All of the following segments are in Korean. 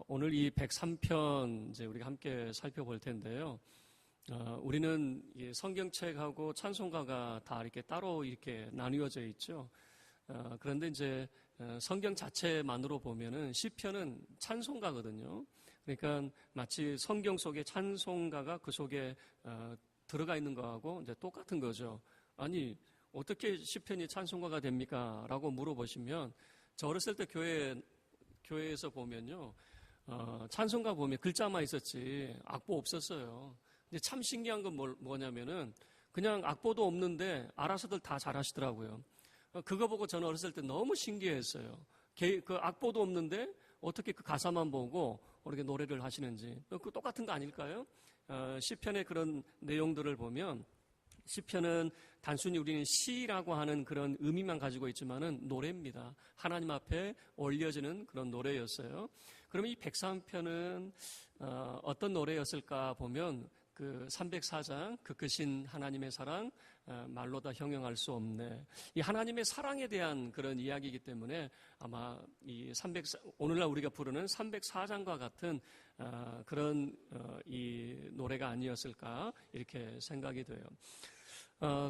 오늘 이 103편 이제 우리가 함께 살펴볼 텐데요. 우리는 이 성경책하고 찬송가가 다 이렇게 따로 이렇게 나뉘어져 있죠. 그런데 이제 성경 자체만으로 보면은 시편은 찬송가거든요. 그러니까 마치 성경 속에 찬송가가 그 속에 들어가 있는 거하고 이제 똑같은 거죠. 아니, 어떻게 시편이 찬송가가 됩니까? 라고 물어보시면, 저 어렸을 때 교회에서 보면요, 찬송가 보면 글자만 있었지 악보 없었어요. 근데 참 신기한 건 뭐냐면은 그냥 악보도 없는데 알아서들 다 잘하시더라고요. 그거 보고 저는 어렸을 때 너무 신기했어요. 그 악보도 없는데 어떻게 그 가사만 보고 이렇게 노래를 하시는지. 그 똑같은 거 아닐까요? 시편의 그런 내용들을 보면 시편은 단순히 우리는 시라고 하는 그런 의미만 가지고 있지만은 노래입니다. 하나님 앞에 올려지는 그런 노래였어요. 그러면 이 103편은 어떤 노래였을까 보면 그 304장 그 크신 하나님의 사랑 말로 다 형용할 수 없네. 이 하나님의 사랑에 대한 그런 이야기이기 때문에 아마 이 오늘날 우리가 부르는 304장과 같은 그런 이 노래가 아니었을까 이렇게 생각이 돼요.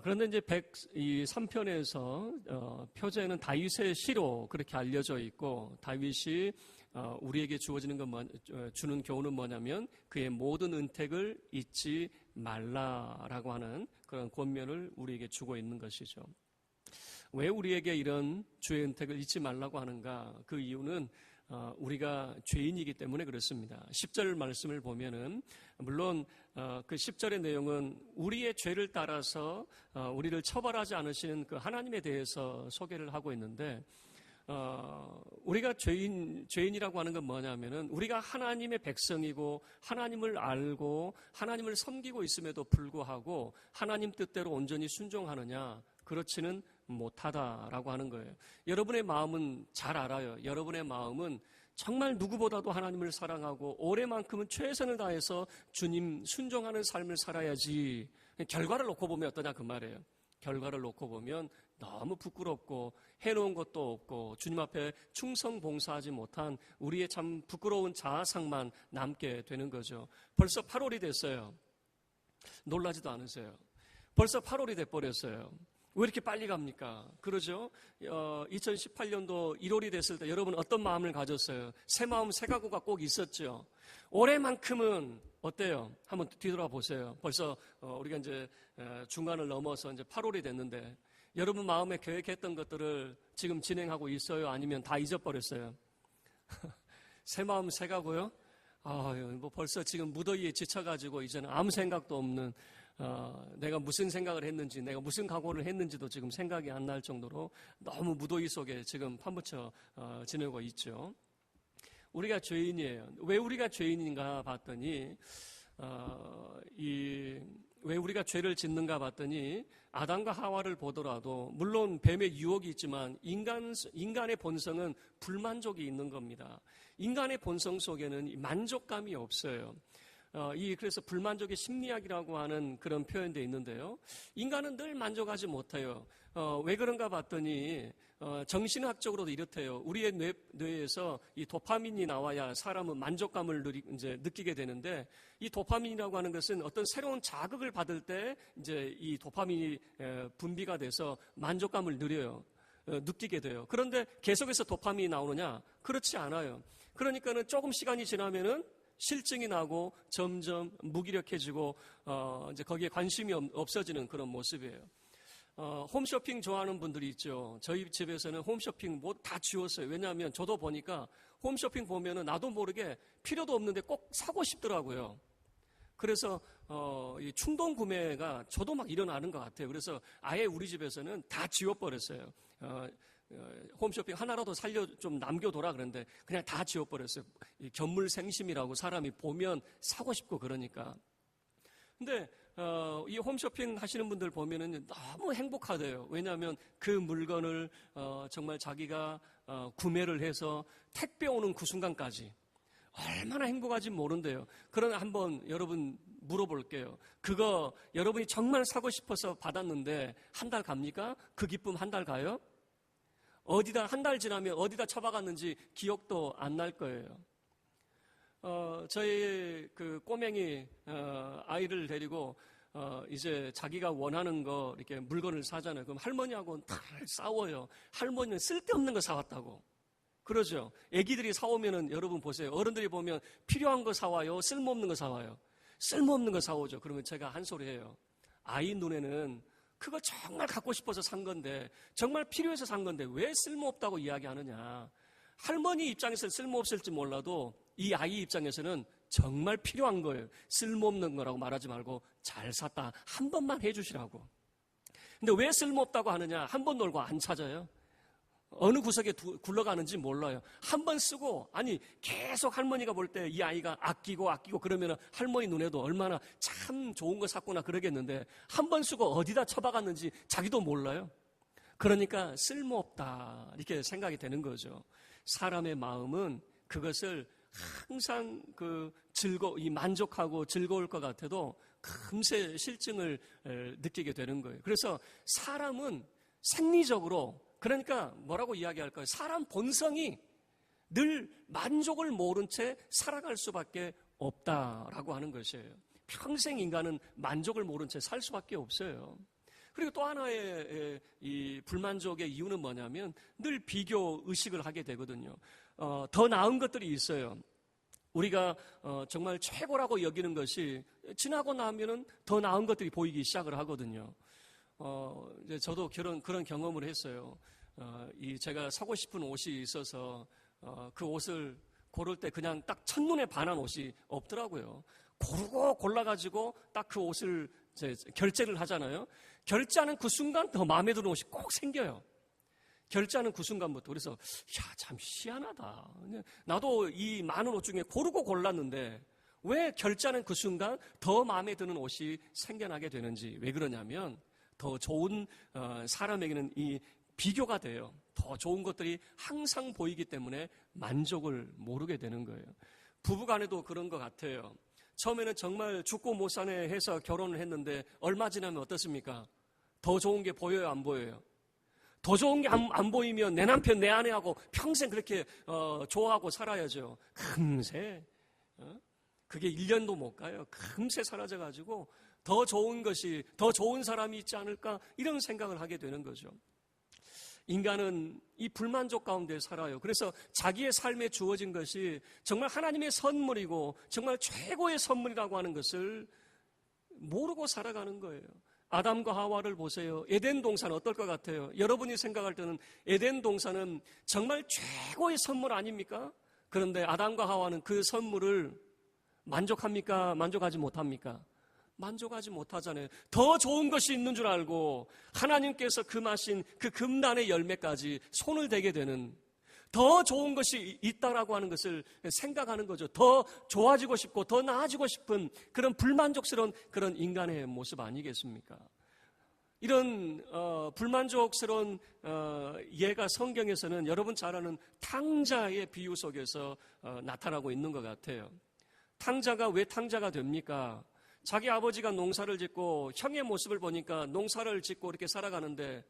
그런데 이제 103편에서 표제는 다윗의 시로 그렇게 알려져 있고, 다윗이 우리에게 주어지는 주는 교훈은 뭐냐면 그의 모든 은택을 잊지 말라라고 하는 그런 권면을 우리에게 주고 있는 것이죠. 왜 우리에게 이런 주의 은택을 잊지 말라고 하는가? 그 이유는 우리가 죄인이기 때문에 그렇습니다. 10절 말씀을 보면은 물론 그 10절의 내용은 우리의 죄를 따라서 우리를 처벌하지 않으시는 그 하나님에 대해서 소개를 하고 있는데, 우리가 죄인이라고 하는 건 뭐냐면은 우리가 하나님의 백성이고 하나님을 알고 하나님을 섬기고 있음에도 불구하고 하나님 뜻대로 온전히 순종하느냐? 그렇지는 못하다라고 하는 거예요. 여러분의 마음은 잘 알아요. 여러분의 마음은 정말 누구보다도 하나님을 사랑하고 올해만큼은 최선을 다해서 주님 순종하는 삶을 살아야지. 결과를 놓고 보면 어떠냐 그 말이에요. 결과를 놓고 보면 너무 부끄럽고 해놓은 것도 없고 주님 앞에 충성 봉사하지 못한 우리의 참 부끄러운 자아상만 남게 되는 거죠. 벌써 8월이 됐어요. 놀라지도 않으세요. 벌써 8월이 돼버렸어요. 왜 이렇게 빨리 갑니까? 그러죠? 2018년도 1월이 됐을 때 여러분 어떤 마음을 가졌어요? 새 마음, 새 각오가 꼭 있었죠? 올해만큼은 어때요? 한번 뒤돌아보세요. 벌써 우리가 이제 중간을 넘어서 이제 8월이 됐는데 여러분 마음에 계획했던 것들을 지금 진행하고 있어요? 아니면 다 잊어버렸어요? 새 마음, 새 각오요? 뭐 벌써 지금 무더위에 지쳐가지고 이제는 아무 생각도 없는 내가 무슨 생각을 했는지, 내가 무슨 각오를 했는지도 지금 생각이 안 날 정도로 너무 무더위 속에 지금 판묻혀 지내고 있죠. 우리가 죄인이에요. 왜 우리가 죄인인가 봤더니, 왜 우리가 죄를 짓는가 봤더니, 아담과 하와를 보더라도, 물론 뱀의 유혹이 있지만, 인간의 본성은 불만족이 있는 겁니다. 인간의 본성 속에는 만족감이 없어요. 그래서 불만족의 심리학이라고 하는 그런 표현도 있는데요. 인간은 늘 만족하지 못해요. 왜 그런가 봤더니, 정신학적으로도 이렇대요. 우리의 뇌에서 이 도파민이 나와야 사람은 만족감을 느끼게 되는데, 이 도파민이라고 하는 것은 어떤 새로운 자극을 받을 때, 이제 이 도파민이 분비가 돼서 만족감을 느끼게 돼요. 그런데 계속해서 도파민이 나오느냐? 그렇지 않아요. 그러니까는 조금 시간이 지나면은 실증이 나고 점점 무기력해지고 이제 거기에 관심이 없어지는 그런 모습이에요. 홈쇼핑 좋아하는 분들이 있죠. 저희 집에서는 홈쇼핑 뭐 다 지웠어요. 왜냐하면 저도 보니까 홈쇼핑 보면은 나도 모르게 필요도 없는데 꼭 사고 싶더라고요. 그래서 이 충동 구매가 저도 막 일어나는 것 같아요. 그래서 아예 우리 집에서는 다 지워버렸어요. 홈쇼핑 하나라도 좀 남겨둬라 그랬는데 그냥 다 지워버렸어요. 이 견물생심이라고 사람이 보면 사고 싶고 그러니까. 근데 이 홈쇼핑 하시는 분들 보면은 너무 행복하대요. 왜냐하면 그 물건을 정말 자기가 구매를 해서 택배 오는 그 순간까지 얼마나 행복한지 모른대요. 그러나 한번 여러분 물어볼게요. 그거 여러분이 정말 사고 싶어서 받았는데 한 달 갑니까? 그 기쁨 한 달 가요? 어디다 한 달 지나면 어디다 처박았는지 기억도 안 날 거예요. 저희 그 꼬맹이 아이를 데리고 이제 자기가 원하는 거 이렇게 물건을 사잖아요. 그럼 할머니하고는 다 싸워요. 할머니는 쓸데없는 거 사왔다고. 그러죠. 애기들이 사오면은 여러분 보세요. 어른들이 보면 필요한 거 사와요? 쓸모없는 거 사와요? 쓸모없는 거 사오죠. 그러면 제가 한 소리 해요. 아이 눈에는 그거 정말 갖고 싶어서 산 건데, 정말 필요해서 산 건데 왜 쓸모없다고 이야기하느냐. 할머니 입장에서는 쓸모없을지 몰라도 이 아이 입장에서는 정말 필요한 거예요. 쓸모없는 거라고 말하지 말고 잘 샀다. 한 번만 해주시라고. 근데 왜 쓸모없다고 하느냐. 한 번 놀고 안 찾아요. 어느 구석에 굴러가는지 몰라요. 한 번 쓰고, 아니 계속 할머니가 볼 때 이 아이가 아끼고 그러면 할머니 눈에도 얼마나 참 좋은 거 샀구나 그러겠는데, 한 번 쓰고 어디다 처박았는지 자기도 몰라요. 그러니까 쓸모없다 이렇게 생각이 되는 거죠. 사람의 마음은 그것을 항상 이 만족하고 즐거울 것 같아도 금세 실증을 느끼게 되는 거예요. 그래서 사람은 생리적으로, 그러니까 뭐라고 이야기할까요? 사람 본성이 늘 만족을 모른 채 살아갈 수밖에 없다라고 하는 것이에요. 평생 인간은 만족을 모른 채 살 수밖에 없어요. 그리고 또 하나의 이 불만족의 이유는 뭐냐면 늘 비교 의식을 하게 되거든요. 더 나은 것들이 있어요. 우리가 정말 최고라고 여기는 것이 지나고 나면은 더 나은 것들이 보이기 시작을 하거든요. 이제 저도 그런 경험을 했어요. 제가 사고 싶은 옷이 있어서 그 옷을 고를 때 그냥 딱 첫눈에 반한 옷이 없더라고요. 고르고 골라가지고 딱 그 옷을 결제를 하잖아요. 결제하는 그 순간 더 마음에 드는 옷이 꼭 생겨요. 결제하는 그 순간부터. 그래서 참 희한하다. 나도 이 많은 옷 중에 고르고 골랐는데 왜 결제하는 그 순간 더 마음에 드는 옷이 생겨나게 되는지. 왜 그러냐면 더 좋은 사람에게는 이 비교가 돼요. 더 좋은 것들이 항상 보이기 때문에 만족을 모르게 되는 거예요. 부부간에도 그런 것 같아요. 처음에는 정말 죽고 못 사네 해서 결혼을 했는데 얼마 지나면 어떻습니까? 더 좋은 게 보여요, 안 보여요? 더 좋은 게 안 보이면 내 남편, 내 아내하고 평생 그렇게 좋아하고 살아야죠. 금세 그게 1년도 못 가요. 금세 사라져가지고 더 좋은 것이, 더 좋은 사람이 있지 않을까 이런 생각을 하게 되는 거죠. 인간은 이 불만족 가운데 살아요. 그래서 자기의 삶에 주어진 것이 정말 하나님의 선물이고 정말 최고의 선물이라고 하는 것을 모르고 살아가는 거예요. 아담과 하와를 보세요. 에덴 동산은 어떨 것 같아요? 여러분이 생각할 때는 에덴 동산은 정말 최고의 선물 아닙니까? 그런데 아담과 하와는 그 선물을 만족합니까? 만족하지 못합니까? 만족하지 못하잖아요. 더 좋은 것이 있는 줄 알고 하나님께서 금하신 그 금단의 열매까지 손을 대게 되는, 더 좋은 것이 있다라고 하는 것을 생각하는 거죠. 더 좋아지고 싶고 더 나아지고 싶은 그런 불만족스러운 그런 인간의 모습 아니겠습니까? 이런 불만족스러운 예가 성경에서는 여러분 잘 아는 탕자의 비유 속에서 나타나고 있는 것 같아요. 탕자가 왜 탕자가 됩니까? 자기 아버지가 농사를 짓고 형의 모습을 보니까 농사를 짓고 이렇게 살아가는데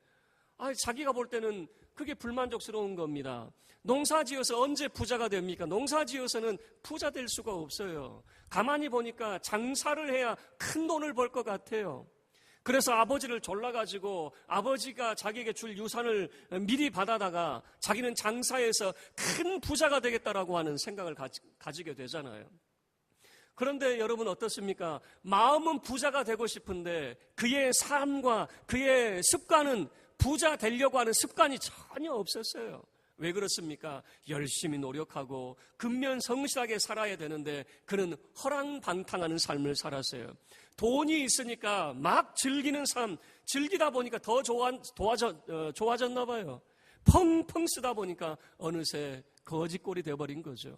자기가 볼 때는 그게 불만족스러운 겁니다. 농사 지어서 언제 부자가 됩니까? 농사 지어서는 부자 될 수가 없어요. 가만히 보니까 장사를 해야 큰 돈을 벌 것 같아요. 그래서 아버지를 졸라가지고 아버지가 자기에게 줄 유산을 미리 받아다가 자기는 장사해서 큰 부자가 되겠다라고 하는 생각을 가지게 되잖아요. 그런데 여러분 어떻습니까? 마음은 부자가 되고 싶은데 그의 삶과 그의 습관은 부자 되려고 하는 습관이 전혀 없었어요. 왜 그렇습니까? 열심히 노력하고 근면성실하게 살아야 되는데 그는 허랑방탕하는 삶을 살았어요. 돈이 있으니까 막 즐기는 삶, 즐기다 보니까 더 좋아졌나 봐요. 펑펑 쓰다 보니까 어느새 거지꼴이 되어버린 거죠.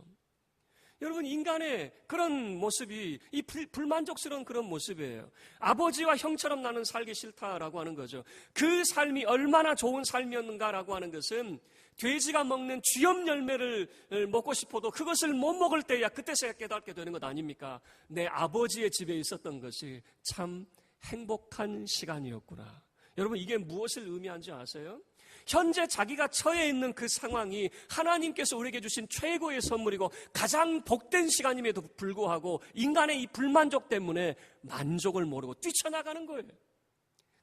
여러분, 인간의 그런 모습이 이 불만족스러운 그런 모습이에요. 아버지와 형처럼 나는 살기 싫다라고 하는 거죠. 그 삶이 얼마나 좋은 삶이었는가라고 하는 것은 돼지가 먹는 쥐염 열매를 먹고 싶어도 그것을 못 먹을 때야 그때서야 깨닫게 되는 것 아닙니까? 내 아버지의 집에 있었던 것이 참 행복한 시간이었구나. 여러분, 이게 무엇을 의미하는지 아세요? 현재 자기가 처해 있는 그 상황이 하나님께서 우리에게 주신 최고의 선물이고 가장 복된 시간임에도 불구하고 인간의 이 불만족 때문에 만족을 모르고 뛰쳐나가는 거예요.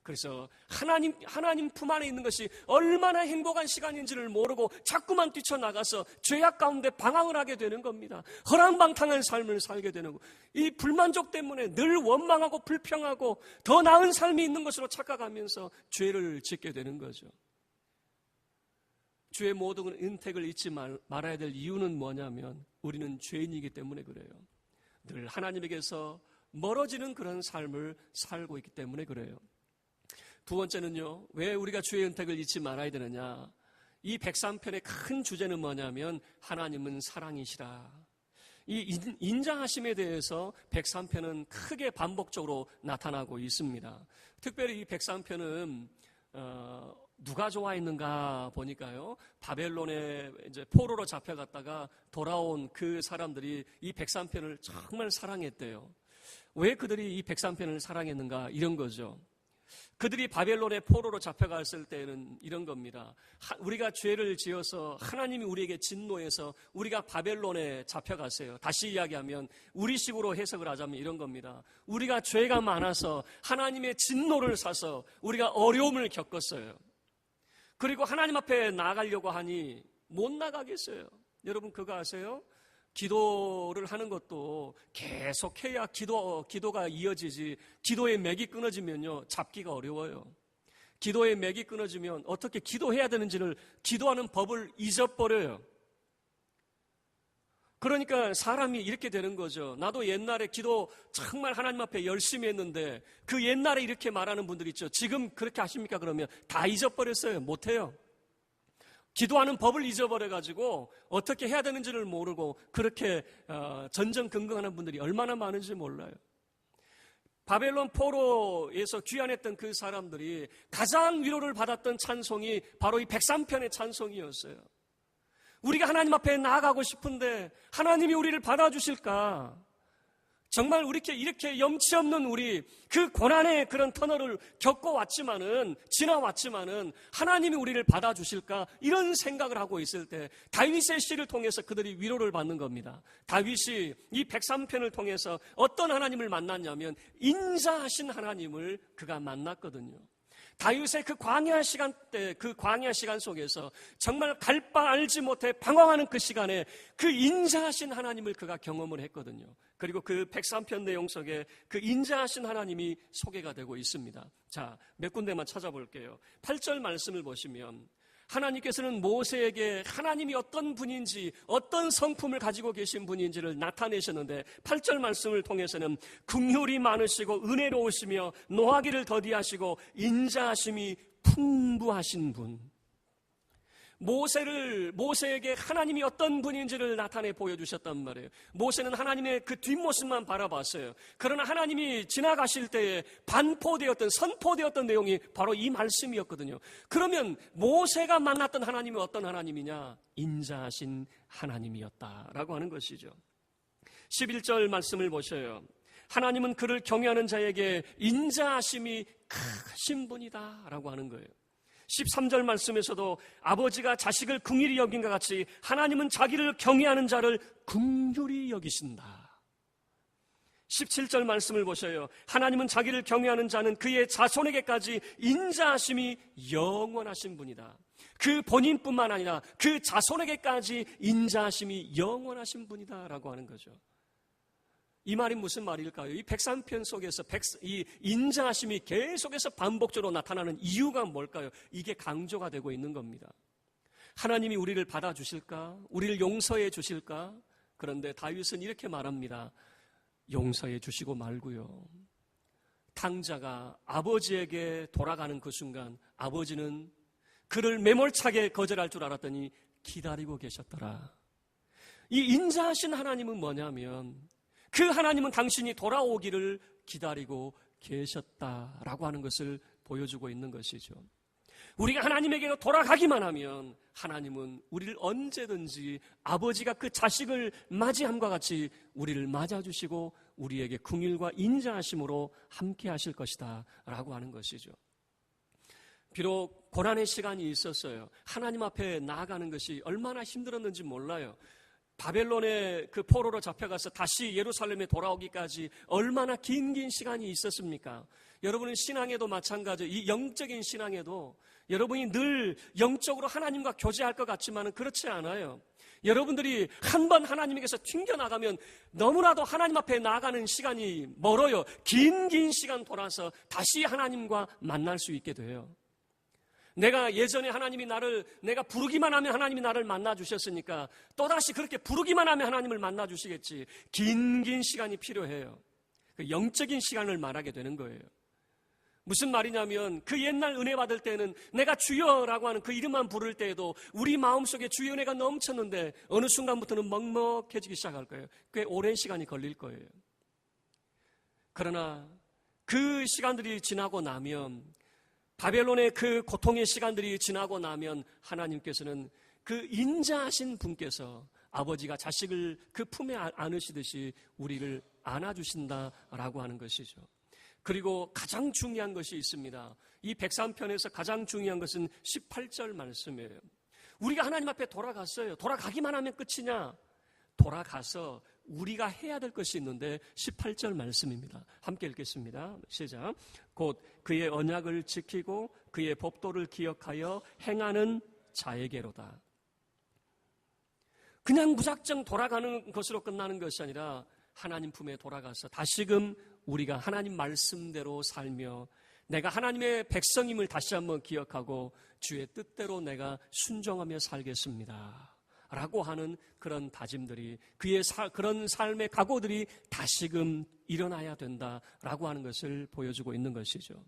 그래서 하나님 품 안에 있는 것이 얼마나 행복한 시간인지를 모르고 자꾸만 뛰쳐나가서 죄악 가운데 방황을 하게 되는 겁니다. 허랑방탕한 삶을 살게 되는 거. 이 불만족 때문에 늘 원망하고 불평하고 더 나은 삶이 있는 것으로 착각하면서 죄를 짓게 되는 거죠. 주의 모든 은택을 잊지 말아야 될 이유는 뭐냐면 우리는 죄인이기 때문에 그래요. 늘 하나님에게서 멀어지는 그런 삶을 살고 있기 때문에 그래요. 두 번째는요, 왜 우리가 주의 은택을 잊지 말아야 되느냐? 이 103편의 큰 주제는 뭐냐면 하나님은 사랑이시라. 이 인자하심에 대해서 103편은 크게 반복적으로 나타나고 있습니다. 특별히 이 103편은 누가 좋아했는가 보니까요, 바벨론에 이제 포로로 잡혀갔다가 돌아온 그 사람들이 이 103편을 정말 사랑했대요. 왜 그들이 이 103편을 사랑했는가? 이런 거죠. 그들이 바벨론의 포로로 잡혀갔을 때는 이런 겁니다. 우리가 죄를 지어서 하나님이 우리에게 진노해서 우리가 바벨론에 잡혀갔어요. 다시 이야기하면 우리식으로 해석을 하자면 이런 겁니다. 우리가 죄가 많아서 하나님의 진노를 사서 우리가 어려움을 겪었어요. 그리고 하나님 앞에 나가려고 하니 못 나가겠어요. 여러분 그거 아세요? 기도를 하는 것도 계속해야 기도가 이어지지, 기도의 맥이 끊어지면요 잡기가 어려워요. 기도의 맥이 끊어지면 어떻게 기도해야 되는지를, 기도하는 법을 잊어버려요. 그러니까 사람이 이렇게 되는 거죠. 나도 옛날에 기도 정말 하나님 앞에 열심히 했는데 그 옛날에 이렇게 말하는 분들 있죠. 지금 그렇게 하십니까? 그러면 다 잊어버렸어요. 못해요. 기도하는 법을 잊어버려가지고 어떻게 해야 되는지를 모르고 그렇게 전전긍긍하는 분들이 얼마나 많은지 몰라요. 바벨론 포로에서 귀환했던 그 사람들이 가장 위로를 받았던 찬송이 바로 이 103편의 찬송이었어요. 우리가 하나님 앞에 나아가고 싶은데 하나님이 우리를 받아주실까? 정말 이렇게 염치 없는 우리, 그 고난의 그런 터널을 겪어왔지만은, 지나왔지만은 하나님이 우리를 받아주실까? 이런 생각을 하고 있을 때 다윗의 시를 통해서 그들이 위로를 받는 겁니다. 다윗이 이 103편을 통해서 어떤 하나님을 만났냐면 인자하신 하나님을 그가 만났거든요. 다윗의 그 광야 시간 때, 그 광야 시간 속에서 정말 갈 바 알지 못해 방황하는 그 시간에 그 인자하신 하나님을 그가 경험을 했거든요. 그리고 그 103편 내용 속에 그 인자하신 하나님이 소개가 되고 있습니다. 자, 몇 군데만 찾아볼게요. 8절 말씀을 보시면 하나님께서는 모세에게 하나님이 어떤 분인지, 어떤 성품을 가지고 계신 분인지를 나타내셨는데 8절 말씀을 통해서는 긍휼이 많으시고 은혜로우시며 노하기를 더디하시고 인자하심이 풍부하신 분, 모세에게 하나님이 어떤 분인지를 나타내 보여주셨단 말이에요. 모세는 하나님의 그 뒷모습만 바라봤어요. 그러나 하나님이 지나가실 때에 선포되었던 내용이 바로 이 말씀이었거든요. 그러면 모세가 만났던 하나님은 어떤 하나님이냐? 인자하신 하나님이었다라고 하는 것이죠. 11절 말씀을 보셔요. 하나님은 그를 경외하는 자에게 인자하심이 크신 분이다 라고 하는 거예요. 13절 말씀에서도 아버지가 자식을 긍휼히 여긴과 같이 하나님은 자기를 경외하는 자를 긍휼히 여기신다. 17절 말씀을 보셔요. 하나님은 자기를 경외하는 자는 그의 자손에게까지 인자하심이 영원하신 분이다. 그 본인뿐만 아니라 그 자손에게까지 인자하심이 영원하신 분이다 라고 하는 거죠. 이 말이 무슨 말일까요? 이 103편 속에서 이 인자하심이 계속해서 반복적으로 나타나는 이유가 뭘까요? 이게 강조가 되고 있는 겁니다. 하나님이 우리를 받아주실까? 우리를 용서해 주실까? 그런데 다윗은 이렇게 말합니다. 용서해 주시고 말고요. 탕자가 아버지에게 돌아가는 그 순간 아버지는 그를 매몰차게 거절할 줄 알았더니 기다리고 계셨더라. 이 인자하신 하나님은 뭐냐면 그 하나님은 당신이 돌아오기를 기다리고 계셨다라고 하는 것을 보여주고 있는 것이죠. 우리가 하나님에게로 돌아가기만 하면 하나님은 우리를 언제든지 아버지가 그 자식을 맞이함과 같이 우리를 맞아주시고 우리에게 긍휼과 인자하심으로 함께 하실 것이다 라고 하는 것이죠. 비록 고난의 시간이 있었어요. 하나님 앞에 나아가는 것이 얼마나 힘들었는지 몰라요. 바벨론의 그 포로로 잡혀가서 다시 예루살렘에 돌아오기까지 얼마나 긴 시간이 있었습니까? 여러분은 신앙에도 마찬가지예요. 이 영적인 신앙에도 여러분이 늘 영적으로 하나님과 교제할 것 같지만 그렇지 않아요. 여러분들이 한 번 하나님에게서 튕겨나가면 너무나도 하나님 앞에 나아가는 시간이 멀어요. 긴 시간 돌아서 다시 하나님과 만날 수 있게 돼요. 내가 예전에 내가 부르기만 하면 하나님이 나를 만나 주셨으니까 또다시 그렇게 부르기만 하면 하나님을 만나 주시겠지. 긴 시간이 필요해요. 그 영적인 시간을 말하게 되는 거예요. 무슨 말이냐면 그 옛날 은혜 받을 때는 내가 주여라고 하는 그 이름만 부를 때에도 우리 마음속에 주의 은혜가 넘쳤는데 어느 순간부터는 먹먹해지기 시작할 거예요. 꽤 오랜 시간이 걸릴 거예요. 그러나 그 시간들이 지나고 나면, 바벨론의 그 고통의 시간들이 지나고 나면 하나님께서는 그 인자하신 분께서 아버지가 자식을 그 품에 안으시듯이 우리를 안아주신다라고 하는 것이죠. 그리고 가장 중요한 것이 있습니다. 이 103편에서 가장 중요한 것은 18절 말씀이에요. 우리가 하나님 앞에 돌아갔어요. 돌아가기만 하면 끝이냐? 돌아가서 우리가 해야 될 것이 있는데 18절 말씀입니다. 함께 읽겠습니다. 시작. 곧 그의 언약을 지키고 그의 법도를 기억하여 행하는 자에게로다. 그냥 무작정 돌아가는 것으로 끝나는 것이 아니라 하나님 품에 돌아가서 다시금 우리가 하나님 말씀대로 살며 내가 하나님의 백성임을 다시 한번 기억하고 주의 뜻대로 내가 순종하며 살겠습니다 라고 하는 그런 다짐들이, 그런 삶의 각오들이 다시금 일어나야 된다라고 하는 것을 보여주고 있는 것이죠.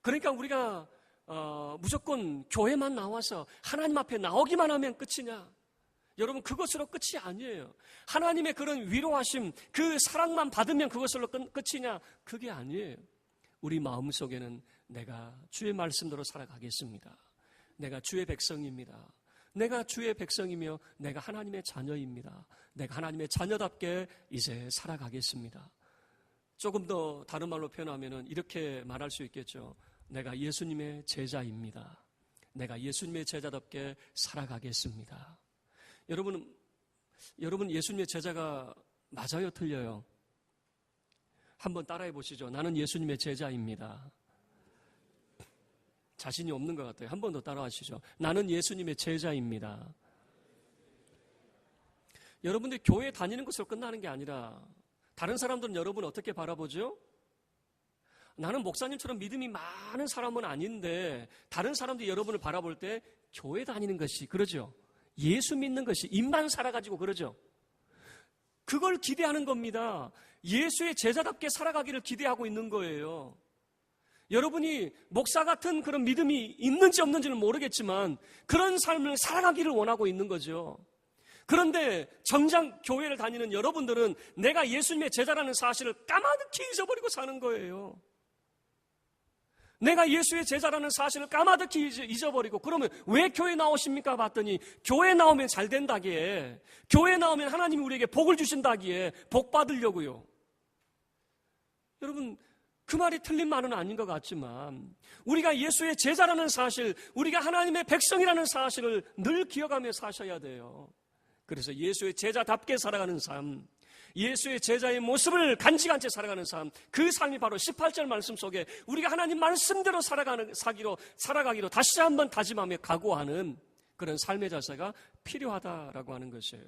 그러니까 우리가 무조건 교회만 나와서 하나님 앞에 나오기만 하면 끝이냐? 여러분, 그것으로 끝이 아니에요. 하나님의 그런 위로하심, 그 사랑만 받으면 그것으로 끝이냐? 그게 아니에요. 우리 마음속에는 내가 주의 말씀대로 살아가겠습니다. 내가 주의 백성입니다. 내가 주의 백성이며 내가 하나님의 자녀입니다. 내가 하나님의 자녀답게 이제 살아가겠습니다. 조금 더 다른 말로 표현하면 이렇게 말할 수 있겠죠. 내가 예수님의 제자입니다. 내가 예수님의 제자답게 살아가겠습니다. 여러분 예수님의 제자가 맞아요, 틀려요? 한번 따라해 보시죠. 나는 예수님의 제자입니다. 자신이 없는 것 같아요. 한 번 더 따라하시죠. 나는 예수님의 제자입니다. 여러분들이 교회 다니는 것으로 끝나는 게 아니라 다른 사람들은 여러분을 어떻게 바라보죠? 나는 목사님처럼 믿음이 많은 사람은 아닌데 다른 사람들이 여러분을 바라볼 때 교회 다니는 것이, 그러죠? 예수 믿는 것이, 입만 살아가지고 그러죠? 그걸 기대하는 겁니다. 예수의 제자답게 살아가기를 기대하고 있는 거예요. 여러분이 목사 같은 그런 믿음이 있는지 없는지는 모르겠지만 그런 삶을 살아가기를 원하고 있는 거죠. 그런데 정작 교회를 다니는 여러분들은 내가 예수님의 제자라는 사실을 까마득히 잊어버리고 사는 거예요. 내가 예수의 제자라는 사실을 까마득히 잊어버리고, 그러면 왜 교회 나오십니까? 봤더니 교회 나오면 잘 된다기에, 교회 나오면 하나님이 우리에게 복을 주신다기에 복 받으려고요. 여러분, 그 말이 틀린 말은 아닌 것 같지만 우리가 예수의 제자라는 사실, 우리가 하나님의 백성이라는 사실을 늘 기억하며 사셔야 돼요. 그래서 예수의 제자답게 살아가는 삶, 예수의 제자의 모습을 간직한 채 살아가는 삶, 그 삶이 바로 18절 말씀 속에 우리가 하나님 말씀대로 살아가기로 다시 한번 다짐하며 각오하는 그런 삶의 자세가 필요하다라고 하는 것이에요.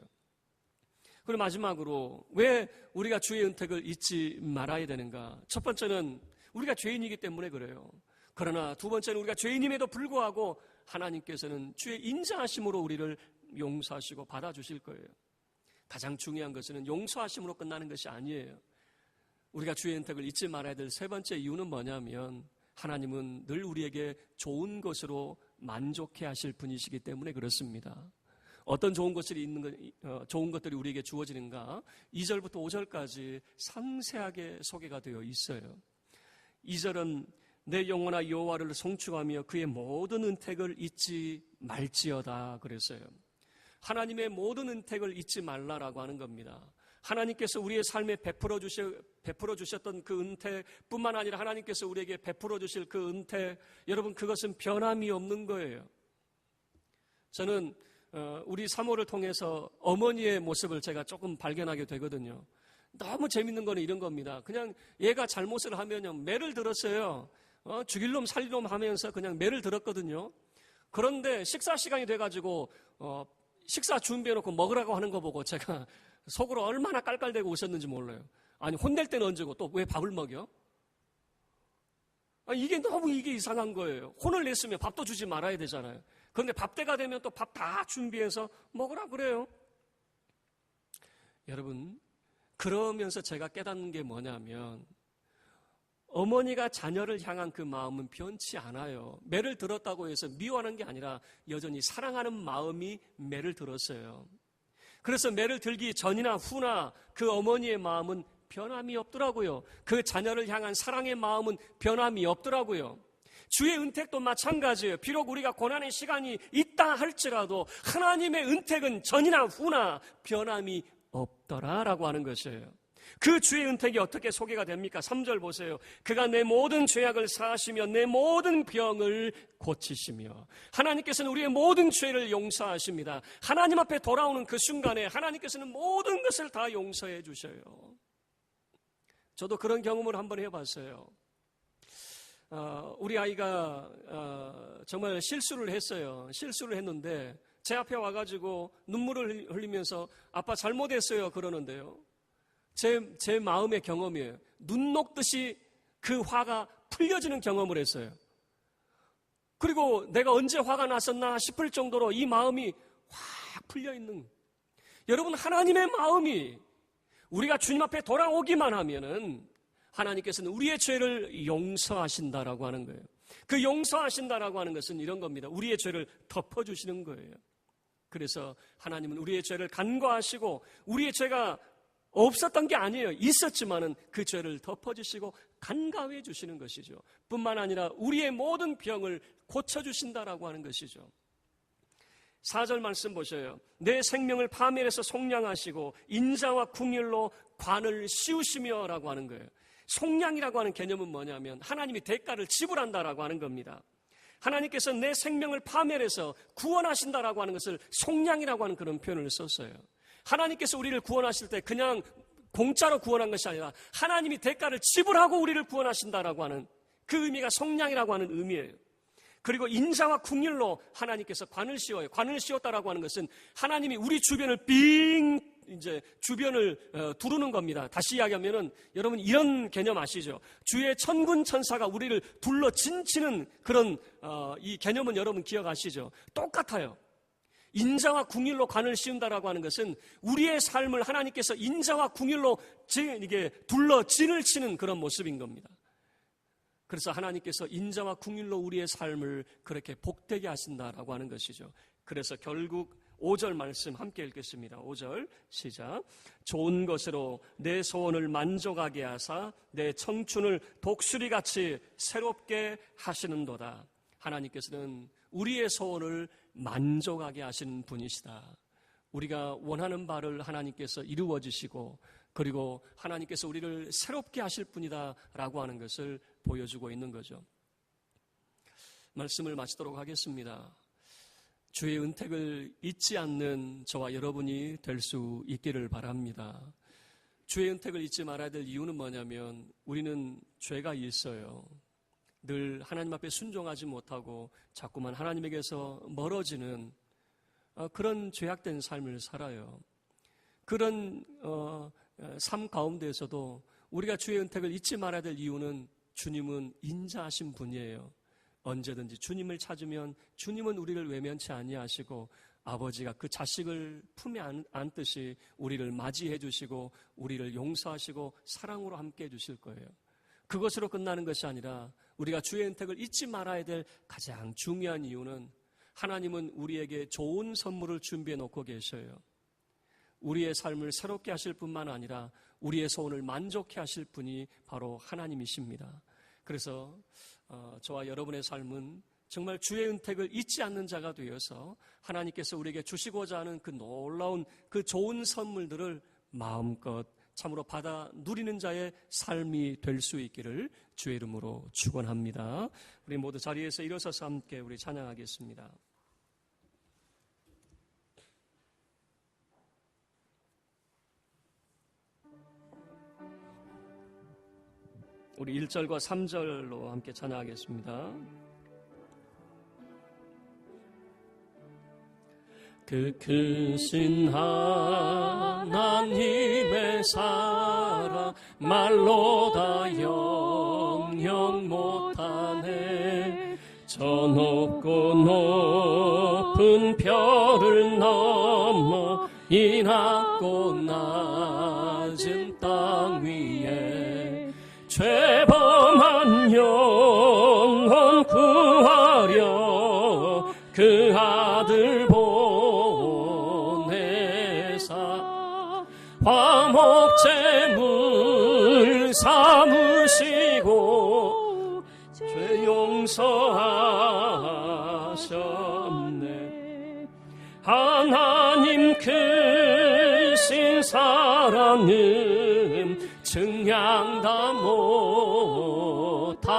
그리고 마지막으로 왜 우리가 주의 은택을 잊지 말아야 되는가? 첫 번째는 우리가 죄인이기 때문에 그래요. 그러나 두 번째는 우리가 죄인임에도 불구하고 하나님께서는 주의 인자하심으로 우리를 용서하시고 받아주실 거예요. 가장 중요한 것은 용서하심으로 끝나는 것이 아니에요. 우리가 주의 은택을 잊지 말아야 될 세 번째 이유는 뭐냐면 하나님은 늘 우리에게 좋은 것으로 만족해 하실 분이시기 때문에 그렇습니다. 어떤 좋은 것들이 우리에게 주어지는가? 2절부터 5절까지 상세하게 소개가 되어 있어요. 2절은 내 영혼아 여호와를 송축하며 그의 모든 은택을 잊지 말지어다 그랬어요. 하나님의 모든 은택을 잊지 말라라고 하는 겁니다. 하나님께서 우리의 삶에 베풀어 주셨던 그 은혜뿐만 아니라 하나님께서 우리에게 베풀어 주실 그 은혜, 여러분 그것은 변함이 없는 거예요. 저는 우리 사모를 통해서 어머니의 모습을 제가 조금 발견하게 되거든요. 너무 재밌는 거는 이런 겁니다. 그냥 얘가 잘못을 하면요, 매를 들었어요. 죽일 놈 살릴 놈 하면서 그냥 매를 들었거든요. 그런데 식사 시간이 돼가지고 식사 준비해놓고 먹으라고 하는 거 보고 제가 속으로 얼마나 깔깔대고 웃었는지 몰라요. 아니, 혼낼 때는 언제고 또 왜 밥을 먹여? 이게 너무 이상한 거예요. 혼을 냈으면 밥도 주지 말아야 되잖아요. 그런데 밥때가 되면 또 밥 다 준비해서 먹으라 그래요. 여러분, 그러면서 제가 깨닫는 게 뭐냐면 어머니가 자녀를 향한 그 마음은 변치 않아요. 매를 들었다고 해서 미워하는 게 아니라 여전히 사랑하는 마음이 매를 들었어요. 그래서 매를 들기 전이나 후나 그 어머니의 마음은 변함이 없더라고요. 그 자녀를 향한 사랑의 마음은 변함이 없더라고요. 주의 은택도 마찬가지예요. 비록 우리가 고난의 시간이 있다 할지라도 하나님의 은택은 전이나 후나 변함이 없더라라고 하는 것이에요. 그 주의 은택이 어떻게 소개가 됩니까? 3절 보세요. 그가 내 모든 죄악을 사하시며 내 모든 병을 고치시며. 하나님께서는 우리의 모든 죄를 용서하십니다. 하나님 앞에 돌아오는 그 순간에 하나님께서는 모든 것을 다 용서해 주셔요. 저도 그런 경험을 한번 해봤어요. 우리 아이가 정말 실수를 했어요. 실수를 했는데 제 앞에 와가지고 눈물을 흘리면서 아빠 잘못했어요 그러는데요. 제 마음의 경험이에요. 눈 녹듯이 그 화가 풀려지는 경험을 했어요. 그리고 내가 언제 화가 났었나 싶을 정도로 이 마음이 확 풀려있는. 여러분, 하나님의 마음이 우리가 주님 앞에 돌아오기만 하면은 하나님께서는 우리의 죄를 용서하신다라고 하는 거예요. 그 용서하신다라고 하는 것은 이런 겁니다. 우리의 죄를 덮어주시는 거예요. 그래서 하나님은 우리의 죄를 간과하시고 우리의 죄가 없었던 게 아니에요. 있었지만은 그 죄를 덮어주시고 간과해 주시는 것이죠. 뿐만 아니라 우리의 모든 병을 고쳐주신다라고 하는 것이죠. 4절 말씀 보셔요. 내 생명을 파멸해서 속량하시고 인자와 긍휼로 관을 씌우시며 라고 하는 거예요. 속량이라고 하는 개념은 뭐냐면 하나님이 대가를 지불한다라고 하는 겁니다. 하나님께서 내 생명을 파멸해서 구원하신다라고 하는 것을 속량이라고 하는 그런 표현을 썼어요. 하나님께서 우리를 구원하실 때 그냥 공짜로 구원한 것이 아니라 하나님이 대가를 지불하고 우리를 구원하신다라고 하는 그 의미가 속량이라고 하는 의미예요. 그리고 인자와 긍휼로 하나님께서 관을 씌워요. 관을 씌웠다라고 하는 것은 하나님이 우리 주변을 주변을 두르는 겁니다. 다시 이야기하면은 여러분 이런 개념 아시죠? 주의 천군 천사가 우리를 둘러 진치는 그런 이 개념은 여러분 기억하시죠? 똑같아요. 인자와 긍휼로 관을 씌운다라고 하는 것은 우리의 삶을 하나님께서 인자와 긍휼로 이게 둘러 진을 치는 그런 모습인 겁니다. 그래서 하나님께서 인자와 긍휼로 우리의 삶을 그렇게 복되게 하신다라고 하는 것이죠. 그래서 결국 5절 말씀 함께 읽겠습니다. 5절 시작. 좋은 것으로 내 소원을 만족하게 하사 내 청춘을 독수리같이 새롭게 하시는도다. 하나님께서는 우리의 소원을 만족하게 하시는 분이시다. 우리가 원하는 바를 하나님께서 이루어 주시고 그리고 하나님께서 우리를 새롭게 하실 분이다라고 하는 것을 보여주고 있는 거죠. 말씀을 마치도록 하겠습니다. 주의 은택을 잊지 않는 저와 여러분이 될 수 있기를 바랍니다. 주의 은택을 잊지 말아야 될 이유는 뭐냐면 우리는 죄가 있어요. 늘 하나님 앞에 순종하지 못하고 자꾸만 하나님에게서 멀어지는 그런 죄악된 삶을 살아요. 그런 삶 가운데에서도 우리가 주의 은택을 잊지 말아야 될 이유는 주님은 인자하신 분이에요. 언제든지 주님을 찾으면 주님은 우리를 외면치 아니하시고 아버지가 그 자식을 품에 안듯이 우리를 맞이해 주시고 우리를 용서하시고 사랑으로 함께 해 주실 거예요. 그것으로 끝나는 것이 아니라 우리가 주의 은택을 잊지 말아야 될 가장 중요한 이유는 하나님은 우리에게 좋은 선물을 준비해 놓고 계셔요. 우리의 삶을 새롭게 하실 뿐만 아니라 우리의 소원을 만족해 하실 분이 바로 하나님이십니다. 그래서 저와 여러분의 삶은 정말 주의 은택을 잊지 않는 자가 되어서 하나님께서 우리에게 주시고자 하는 그 놀라운 그 좋은 선물들을 마음껏 참으로 받아 누리는 자의 삶이 될 수 있기를 주의 이름으로 축원합니다. 우리 모두 자리에서 일어서서 함께 우리 찬양하겠습니다. 우리 1절과 3절로 함께 찬양하겠습니다. 그 크신 하나님의 사랑 말로 다 영영 못하네. 저 높고 높은 별을 넘어 이 낮고 낮은 땅 위에 죄범한 영혼 구하려 그 아들 화목제물 삼으시고 죄 용서하셨네. 하나님 크신 사랑은 증량 다 못하네.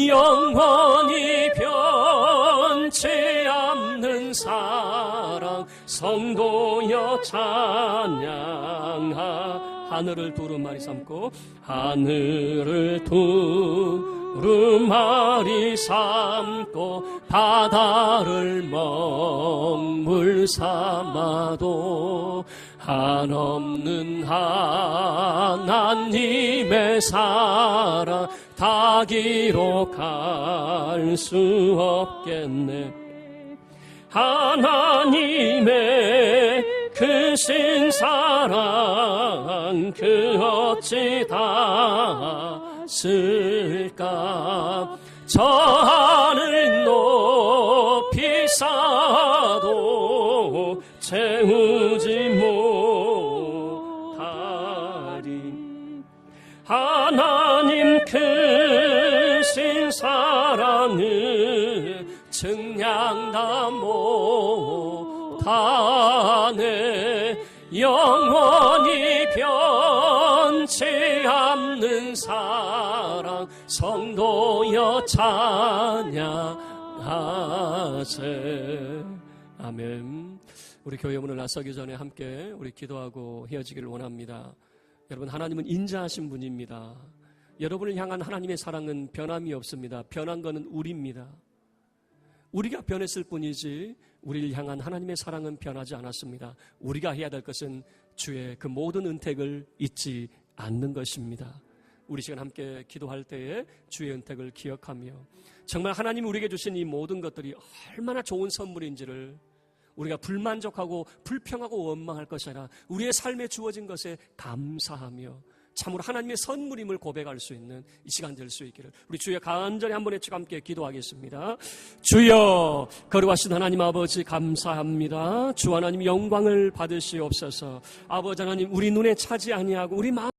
영원히 변치 않는 사랑 성도여 찬양하. 하늘을 두루마리 삼고 하늘을 두루마리 삼고 바다를 먹물 삼아도 한없는 하나님의 사랑 다 기록할 수 없겠네. 하나님의 크신 사랑 그 어찌 닿았을까. 저 하늘 높이 쌓아도 채우지 못하리. 하나님 크신 사랑을 증량 다 못하네. 영원히 변치 않는 사랑 성도여 찬양하세. 아멘. 우리 교회 문을 나서기 전에 함께 우리 기도하고 헤어지기를 원합니다. 여러분, 하나님은 인자하신 분입니다. 여러분을 향한 하나님의 사랑은 변함이 없습니다. 변한 것은 우리입니다. 우리가 변했을 뿐이지 우리를 향한 하나님의 사랑은 변하지 않았습니다. 우리가 해야 될 것은 주의 그 모든 은택을 잊지 않는 것입니다. 우리 시간 함께 기도할 때에 주의 은택을 기억하며 정말 하나님이 우리에게 주신 이 모든 것들이 얼마나 좋은 선물인지를 우리가 불만족하고 불평하고 원망할 것이 아니라 우리의 삶에 주어진 것에 감사하며 참으로 하나님의 선물임을 고백할 수 있는 이 시간 될 수 있기를 우리 주여 간절히 한번 외치고 함께 기도하겠습니다. 주여, 거룩하신 하나님 아버지 감사합니다. 주 하나님 영광을 받으시옵소서. 아버지 하나님, 우리 눈에 차지 아니하고 우리 마음